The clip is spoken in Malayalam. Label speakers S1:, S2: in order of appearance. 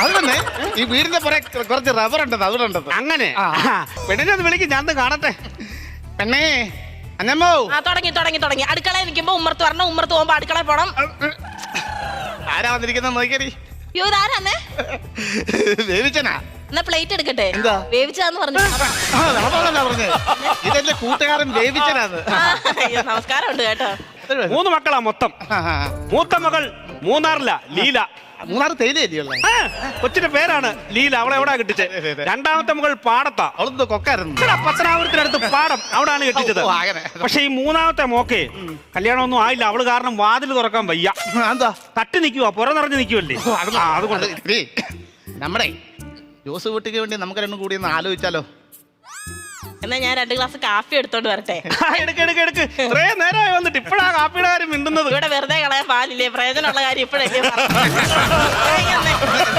S1: അത് തന്നെ ഈ വീടിന്റെ പുറകെ കുറച്ച് റബ്ബർ ഉണ്ടത് അതുകൊണ്ടത്.
S2: അങ്ങനെ പെണ്ണിനെ ഒന്ന് വിളിക്കും, ഞാൻ കാണട്ടെ.
S1: പെണ്ണേ അന്നമ്മോ.
S3: തുടങ്ങി അടുക്കളയിൽ നിൽക്കുമ്പോ ഉമ്മർത്ത് വരണം, ഉമ്മർത്ത് പോകുമ്പോ അടുക്കളയിൽ പോണം.
S1: ആരാ വന്നിരിക്കുന്ന നോക്കിയടി.
S3: അയ്യോ ഇതാരാന്നേ?
S1: വേവിച്ചനാ.
S3: എന്നാ പ്ലേറ്റ് എടുക്കട്ടെ.
S1: എന്താ
S3: വേവിച്ചാന്ന് പറഞ്ഞു.
S1: പറഞ്ഞേ ഇതെന്റെ കൂട്ടുകാരൻ വേവിച്ചനാന്ന്.
S3: നമസ്കാരം ഉണ്ട് കേട്ടോ.
S2: 3 മക്കളാ മൊത്തം. മൂത്ത മകൾ മൂന്നാറില ലീല.
S1: മൂന്നാറ് തേയിലല്ലേ?
S2: കൊച്ചിന്റെ പേരാണ് ലീല. അവളെ എവിടാ കെട്ടിച്ചത്? രണ്ടാമത്തെ മകൾ പാടത്താ.
S1: അവളെന്തോ കൊക്കായിരുന്നു.
S2: പത്തനാപുരത്തിനടുത്ത് പാടം, അവിടാണ് കെട്ടിച്ചത്. പക്ഷെ ഈ മൂന്നാമത്തെ മോക്കെ കല്യാണമൊന്നും ആയില്ല. അവള് കാരണം വാതിൽ തുറക്കാൻ വയ്യ.
S1: എന്താ
S2: തട്ടി നിൽക്കുവാ, പുറ നിറഞ്ഞു നിൽക്കുവല്ലേ. അതുകൊണ്ട്
S1: നമ്മുടെ ജോസ് കുട്ടിക്ക് വേണ്ടി നമുക്ക് രണ്ടും കൂടി ഒന്ന് ആലോചിച്ചാലോ?
S3: എന്നാ ഞാൻ 2 ഗ്ലാസ് കാപ്പി എടുത്തോണ്ട് വരട്ടെ.
S2: എടുക്ക്. ഇത്രയും നേരമായി വന്നിട്ട് ഇപ്പഴാ കാപ്പിയുടെ കാര്യം മിണ്ടുന്നത്.
S3: ഇവിടെ വെറുതെ കളയാൻ പാലില്ലേ, പ്രയോജനമുള്ള കാര്യം ഇപ്പഴല്ലേ.